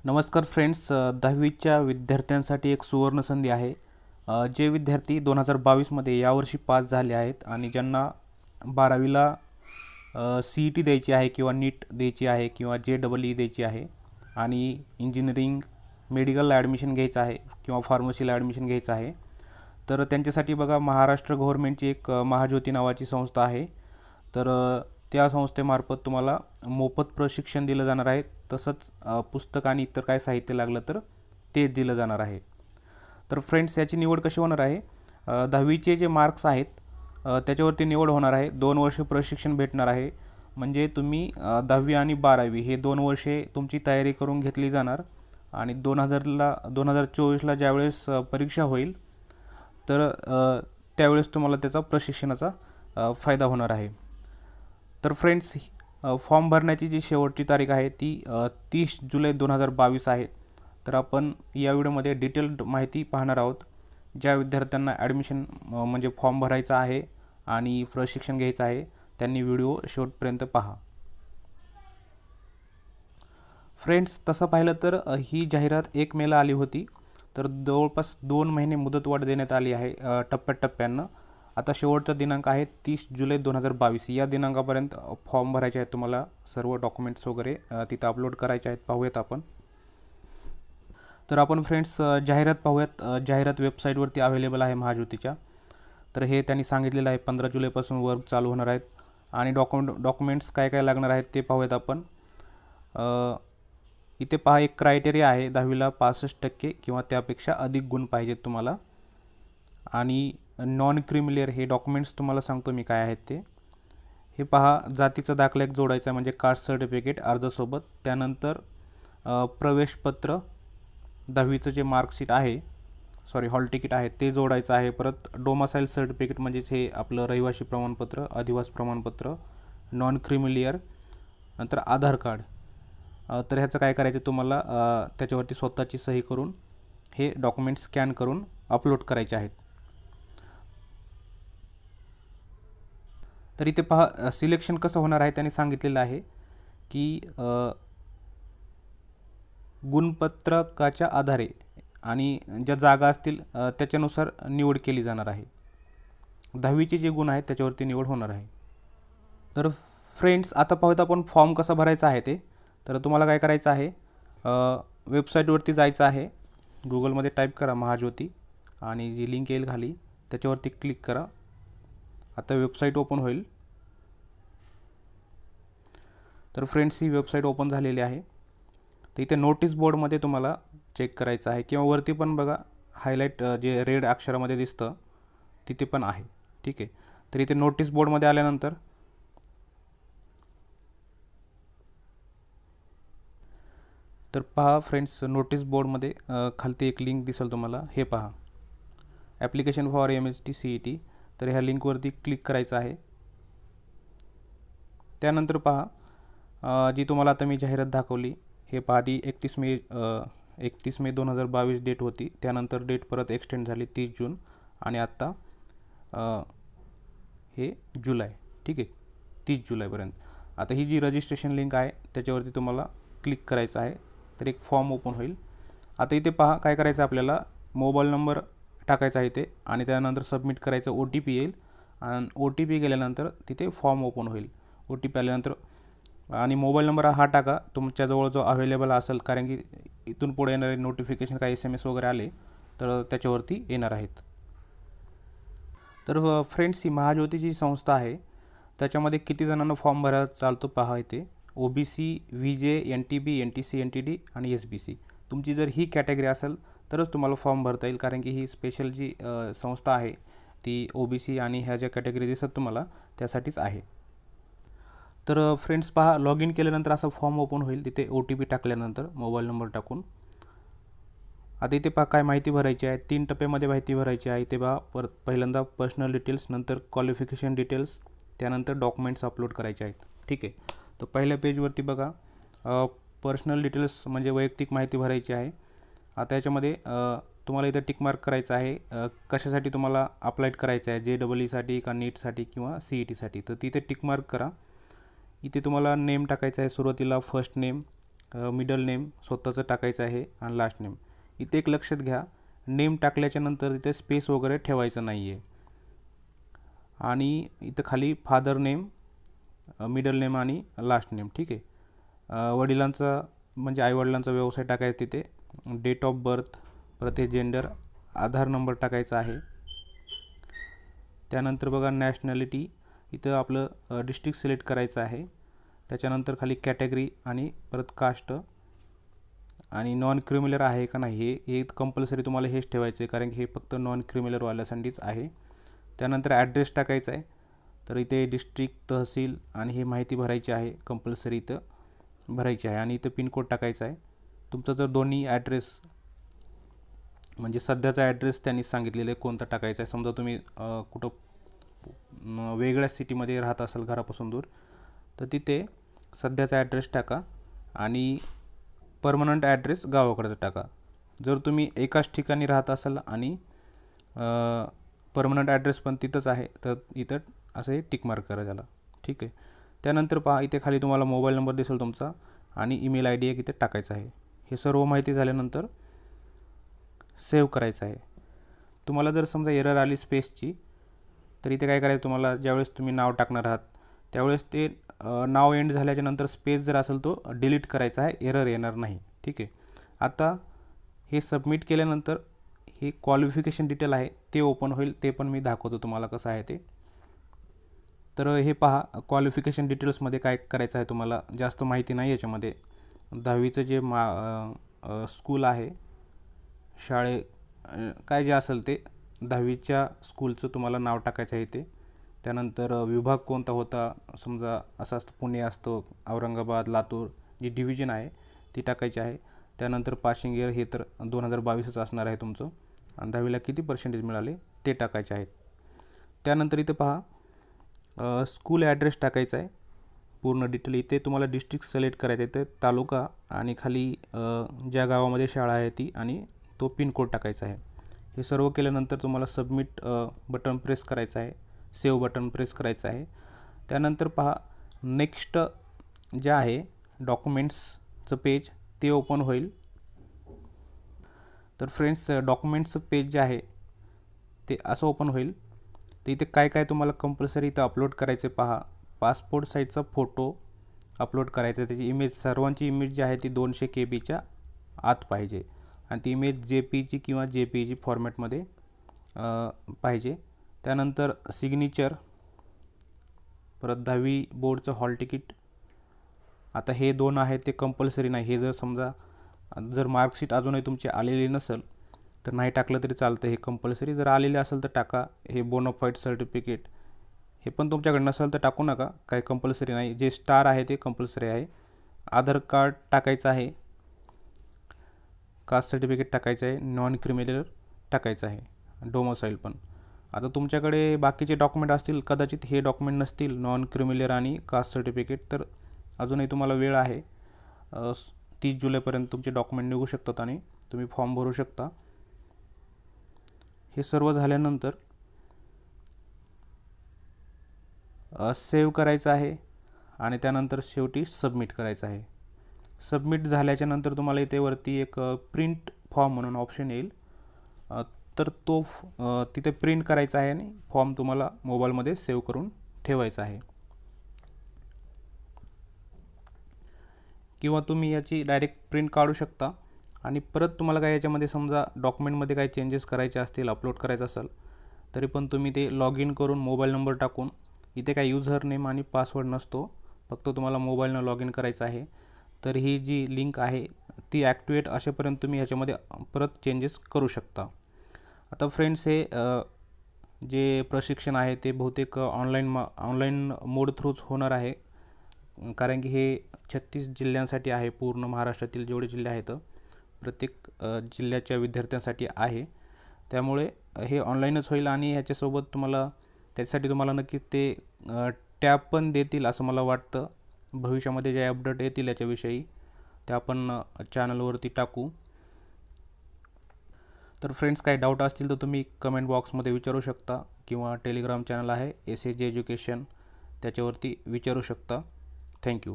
नमस्कार फ्रेंड्स, 10वीच्या विद्यार्थ्यांसाठी एक सुवर्ण संधी आहे. जे विद्यार्थी 2022मध्ये यावर्षी पास झाले आहेत आणि ज्यांना 12वीला CET द्यायची आहे किंवा नीट द्यायची आहे किंवा JEE द्यायची आहे आणि इंजिनिअरिंग, मेडिकलला ॲडमिशन घ्यायचं आहे किंवा फार्मसीला ॲडमिशन घ्यायचं आहे, तर त्यांच्यासाठी बघा महाराष्ट्र गव्हर्नमेंटची एक महाज्योती नावाची संस्था आहे. तर त्या संस्थेमार्फत तुम्हाला मोफत प्रशिक्षण दिलं जाणार आहे. तसंच पुस्तक आणि इतर काय साहित्य लागलं तर ते दिलं जाणार आहे. तर फ्रेंड्स, याची निवड कशी होणार आहे? 10वीचे जे मार्क्स आहेत त्याच्यावरती निवड होणार आहे. 2 वर्ष प्रशिक्षण भेटणार आहे. म्हणजे तुम्ही 10वी आणि 12वी हे 2 वर्षे तुमची तयारी करून घेतली जाणार आणि 2024ला ज्यावेळेस परीक्षा होईल तर त्यावेळेस तुम्हाला त्याचा प्रशिक्षणाचा फायदा होणार आहे. तर फ्रेंड्स, फॉर्म भरण्याची जी शेवटची तारीख आहे ती 30 जुलै 2022 आहे. तर आपण या व्हिडिओमध्ये डिटेल्ड माहिती पाहणार आहोत. ज्या विद्यार्थ्यांना ॲडमिशन म्हणजे फॉर्म भरायचा आहे आणि प्रशिक्षण घ्यायचं आहे त्यांनी व्हिडिओ शेवटपर्यंत पहा. फ्रेंड्स, तसं पाहिलं तर ही जाहिरात 1 मेला आली होती. तर जवळपास 2 महिने मुदतवाढ देण्यात आली आहे टप्प्याटप्प्यानं. आता शेवटचा दिनांक आहे 30 जुलै 2022. या दिनांकापर्यंत फॉर्म भरायचे आहेत. तुम्हाला सर्व डॉक्युमेंट्स वगैरे तिथं अपलोड करायचे आहेत. पाहूयात आपण. तर आपण फ्रेंड्स जाहिरात पाहूयात. जाहिरात वेबसाईटवरती अवेलेबल आहे महाज्योतीच्या. तर हे त्यांनी सांगितलेलं आहे 15 जुलैपासून वर्क चालू होणार आहेत आणि डॉक्युमेंट्स काय काय लागणार आहेत ते पाहूयात आपण. इथे पहा, एक क्रायटेरिया आहे. 10वीला 65% किंवा त्यापेक्षा अधिक गुण पाहिजेत तुम्हाला. आणि नॉन क्रिमिलियर हे डॉक्युमेंट्स तुम्हाला सांगतो मी काय आहेत ते. हे पहा, जातीचा दाखला एक जोडायचा आहे म्हणजे कास्ट सर्टिफिकेट अर्जासोबत. त्यानंतर प्रवेशपत्र, 10वीचं जे मार्कशीट आहे, हॉल तिकीट आहे ते जोडायचं आहे. परत डोमासाईल सर्टिफिकेट म्हणजेच हे आपलं रहिवासी प्रमाणपत्र, अधिवास प्रमाणपत्र, नॉन क्रिमिलियर, नंतर आधार कार्ड. तर ह्याचं काय करायचं, तुम्हाला त्याच्यावरती स्वतःची सही करून हे डॉक्युमेंट स्कॅन करून अपलोड करायचे आहेत. तर इथे पहा, सिलेक्शन कसं होणार आहे त्यांनी सांगितलेलं आहे की गुणपत्रकाच्या आधारे आणि ज्या जागा असतील त्याच्यानुसार निवड केली जाणार आहे. 10वीचे जे गुण आहेत त्याच्यावरती निवड होणार आहे. तर फ्रेंड्स, आता पाहूयात आपण फॉर्म कसा भरायचा आहे ते. तर तुम्हाला काय करायचं आहे, वेबसाईटवरती जायचं आहे. गुगलमध्ये टाईप करा महाज्योती आणि जी लिंक येईल खाली त्याच्यावरती क्लिक करा. आता वेबसाईट ओपन होईल. तर फ्रेंड्स, ही वेबसाईट ओपन झालेली आहे. तर इथे नोटीस बोर्डमध्ये तुम्हाला चेक करायचं आहे किंवा वरती पण बघा हायलाईट जे रेड अक्षरामध्ये दिसतं तिथे पण आहे. ठीक आहे. तर इथे नोटीस बोर्डमध्ये आल्यानंतर तर पहा फ्रेंड्स, नोटीस बोर्डमध्ये खालती एक लिंक दिसेल तुम्हाला. हे पहा, ॲप्लिकेशन फॉर MST CET. तर ह्या लिंकवरती क्लिक करायचं आहे. त्यानंतर पहा, जी तुम्हाला आता मी जाहिरात दाखवली हे पहा, ती 31 मे 2022 डेट होती. त्यानंतर डेट परत एक्सटेंड झाली 30 जून आणि आत्ता हे जुलै. ठीक आहे, 30 जुलैपर्यंत. आता ही जी रजिस्ट्रेशन लिंक आहे त्याच्यावरती तुम्हाला क्लिक करायचं आहे. तर एक फॉर्म ओपन होईल. आता इथे पहा, काय करायचं आपल्याला, मोबाईल नंबर टाकायचा आहे इथे आणि त्यानंतर सबमिट करायचं. OTP येईल आणि OTP गेल्यानंतर तिथे फॉर्म ओपन होईल. OTP आल्यानंतर आणि मोबाईल नंबर हा टाका तुमच्याजवळ जो अवेलेबल असेल, कारण की इथून पुढे येणारे नोटिफिकेशन काही SMS वगैरे आले तर त्याच्यावरती येणार आहेत. तर फ्रेंड्स, ही महाज्योतीची संस्था आहे त्याच्यामध्ये किती जणांना फॉर्म भरायला चालतो पहा इथे. OBC, VJ, NTB, NTC, NTD आणि SBC. तुमची जर ही कॅटेगरी असेल तरच तुम्हाला फॉर्म भरता येईल, कारण की ही स्पेशल जी संस्था आहे ती OBC आणि ह्या ज्या कॅटेगरी दिसत तुम्हाला त्यासाठीच आहे. तर फ्रेंड्स पहा, लॉग इन केल्यानंतर असा फॉर्म ओपन होईल. तिथे OTP टाकल्यानंतर मोबाईल नंबर टाकून आता इथे पहा काय माहिती भरायची आहे. 3 टप्प्यामध्ये माहिती भरायची आहे. इथे पहा, पहिल्यांदा पर्सनल डिटेल्स, नंतर क्वालिफिकेशन डिटेल्स, त्यानंतर डॉक्युमेंट्स अपलोड करायचे आहेत. ठीक आहे. तर पहिल्या पेजवरती बघा पर्सनल डिटेल्स म्हणजे वैयक्तिक माहिती भरायची आहे. आता याच्यामध्ये तुम्हाला इथं टिकमार्क करायचं आहे कशासाठी तुम्हाला अप्लाय करायचं आहे, JEE का नीटसाठी किंवा CETसाठी. तर तिथे टिकमार्क करा. इथे तुम्हाला नेम टाकायचं आहे सुरुवातीला, फर्स्ट नेम, मिडल नेम स्वतःचं टाकायचं आहे आणि लास्ट नेम. इथे एक लक्षात घ्या, नेम टाकल्याच्या नंतर इथे स्पेस वगैरे ठेवायचं नाही आहे. आणि इथं खाली फादर नेम, मिडल नेम आणि लास्ट नेम. ठीक आहे. वडिलांचा म्हणजे आईवडिलांचा व्यवसाय टाकायचा तिथे, डेट ऑफ बर्थ, परत हे जेंडर, आधार नंबर टाकायचा आहे. त्यानंतर बघा नॅशनॅलिटी, इथं आपलं डिस्ट्रिक्ट सिलेक्ट करायचं आहे. त्याच्यानंतर खाली कॅटेगरी आणि परत कास्ट आणि नॉन क्रिमिनल आहे का नाही हे कंपल्सरी तुम्हाला हेच ठेवायचं आहे, कारण की हे फक्त नॉन क्रिमिनलवाल्यासाठीच आहे. त्यानंतर ॲड्रेस टाकायचा आहे. तर इथे डिस्ट्रिक्ट, तहसील आणि हे माहिती भरायची आहे, कंपल्सरी इथं भरायची आहे. आणि इथं पिनकोड टाकायचा आहे. तुमचा जर दोन्ही ॲड्रेस म्हणजे सध्याचा ॲड्रेस त्यांनी सांगितलेलं आहे कोणता टाकायचा आहे. समजा तुम्ही कुठं वेगळ्या सिटीमध्ये राहत असाल घरापासून दूर, तर तिथे सध्याचा ॲड्रेस टाका आणि परमनंट ॲड्रेस गावाकडचा टाका. जर तुम्ही एकाच ठिकाणी राहत असाल आणि परमनंट ॲड्रेस पण तिथंच आहे, तर इथं असं हे टिक मार्क करा त्याला. ठीक आहे. त्यानंतर पहा, इथे खाली तुम्हाला मोबाईल नंबर दिसेल तुमचा आणि ईमेल आय डी एक इथे टाकायचा आहे. हे सर्व माहिती झाल्यानंतर सेव्ह करायचं आहे. तुम्हाला जर समजा एरर आली स्पेसची, तर इथे काय करायचं, तुम्हाला ज्यावेळेस तुम्ही नाव टाकणार आहात त्यावेळेस ते नाव एंड झाल्याच्या नंतर स्पेस जर असेल तो डिलीट करायचा आहे, एरर येणार नाही. ठीक आहे. आता हे सबमिट केल्यानंतर हे क्वालिफिकेशन डिटेल आहे ते ओपन होईल, ते पण मी दाखवतो तुम्हाला कसं आहे ते. तर हे पहा, क्वालिफिकेशन डिटेल्समध्ये काय करायचं आहे, तुम्हाला जास्त माहिती नाही याच्यामध्ये. 10वीचं जे स्कूल आहे, शाळे काय जे असेल ते 10वीच्या स्कूलचं तुम्हाला नाव टाकायचं आहे ते. त्यानंतर विभाग कोणता होता, समजा असं असतं पुणे असतं, औरंगाबाद, लातूर, जी डिव्हिजन आहे ती टाकायची आहे. त्यानंतर पासिंग इयर हे तर 2022च असणार आहे तुमचं, आणि 10वीला किती पर्सेंटेज मिळाले ते टाकायचे आहेत. त्यानंतर इथे पहा स्कूल ॲड्रेस टाकायचा आहे, पूर्ण डिटेल. इथे तुम्हाला डिस्ट्रिक्ट सिलेक्ट करायचं आहे, तर तालुका आणि खाली ज्या गावामध्ये शाळा आहे ती आणि तो पिनकोड टाकायचा आहे. हे सर्व केल्यानंतर तुम्हाला सबमिट बटन प्रेस करायचं आहे, सेव्ह बटन प्रेस करायचं आहे. त्यानंतर पहा नेक्स्ट जे आहे डॉक्युमेंट्सचं पेज ते ओपन होईल. तर फ्रेंड्स, डॉक्युमेंट्सचं पेज जे आहे ते असं ओपन होईल. तर इथे काय काय तुम्हाला कंपल्सरी इथं अपलोड करायचे पहा. पासपोर्ट साईजचा फोटो अपलोड करायचा, त्याची इमेज, सर्वांची इमेज जी आहे ती 200 KB आत पाहिजे आणि ती इमेज JPG किंवा JPG फॉर्मॅटमध्ये पाहिजे. त्यानंतर सिग्नेचर, परत 10वी बोर्डचं हॉल तिकीट. आता हे 2 आहे ते कंपल्सरी नाही. हे जर समजा जर मार्कशीट अजूनही तुमची आलेली नसेल तर नाही टाकलं तरी चालतं, हे कंपल्सरी. जर आलेले असेल तर टाका. हे बोनाफाईड सर्टिफिकेट हे पण तुमच्याकडे नसेल तर टाकू नका, काही कंपल्सरी नाही. जे स्टार आहे ते कंपल्सरी आहे. आधार कार्ड टाकायचं आहे, कास्ट सर्टिफिकेट टाकायचं आहे, नॉन क्रिमिनल टाकायचं आहे, डोमोसाईल पण. आता तुमच्याकडे बाकीचे डॉक्युमेंट असतील, कदाचित हे डॉक्युमेंट नसतील, नॉन क्रिमिनल आणि कास्ट सर्टिफिकेट, तर अजूनही तुम्हाला वेळ आहे. 30 जुलैपर्यंत तुमचे डॉक्युमेंट निघू शकतात आणि तुम्ही फॉर्म भरू शकता. हे सर्व झाल्यानंतर सेव्ह करायचं आहे आणि त्यानंतर शेवटी सबमिट करायचं आहे. सबमिट झाल्याच्या नंतर तुम्हाला इथे वरती एक प्रिंट फॉर्म म्हणून ऑप्शन येईल, तर तो तिथे प्रिंट करायचा आहे आणि फॉर्म तुम्हाला मोबाईलमध्ये सेव्ह करून ठेवायचा आहे. किंवा तुम्ही याची डायरेक्ट प्रिंट काढू शकता आणि परत तुम्हाला काय याच्यामध्ये समजा डॉक्युमेंटमध्ये काही चेंजेस करायचे असतील, अपलोड करायचं असेल, तरी पण तुम्ही ते लॉग इन करून मोबाईल नंबर टाकून, इथे काही युजर नेम आणि पासवर्ड नसतो, फक्त तुम्हाला मोबाईलनं लॉग इन करायचं आहे. तर ही जी लिंक आहे ती ॲक्टिवेट असेपर्यंत तुम्ही ह्याच्यामध्ये परत चेंजेस करू शकता. आता फ्रेंड्स, हे जे प्रशिक्षण आहे ते बहुतेक ऑनलाईन मोड थ्रूच होणार आहे, कारण की हे 36 जिल्ह्यांसाठी आहे. पूर्ण महाराष्ट्रातील जेवढे जिल्हे आहेत प्रत्येक जिल्ह्याच्या विद्यार्थ्यांसाठी आहे. त्यामुळे हे ऑनलाईनच होईल आणि ह्याच्यासोबत त्याच्यासाठी तुम्हाला नक्कीच ते टॅब पण देतील असं मला वाटतं. भविष्यामध्ये जे अपडेट येतील याच्याविषयी ते आपण चॅनलवरती टाकू. तर फ्रेंड्स, काही डाऊट असतील तर तुम्ही कमेंट बॉक्समध्ये विचारू शकता किंवा टेलिग्राम चॅनल आहे SAG एज्युकेशन, त्याच्यावरती विचारू शकता. थँक्यू.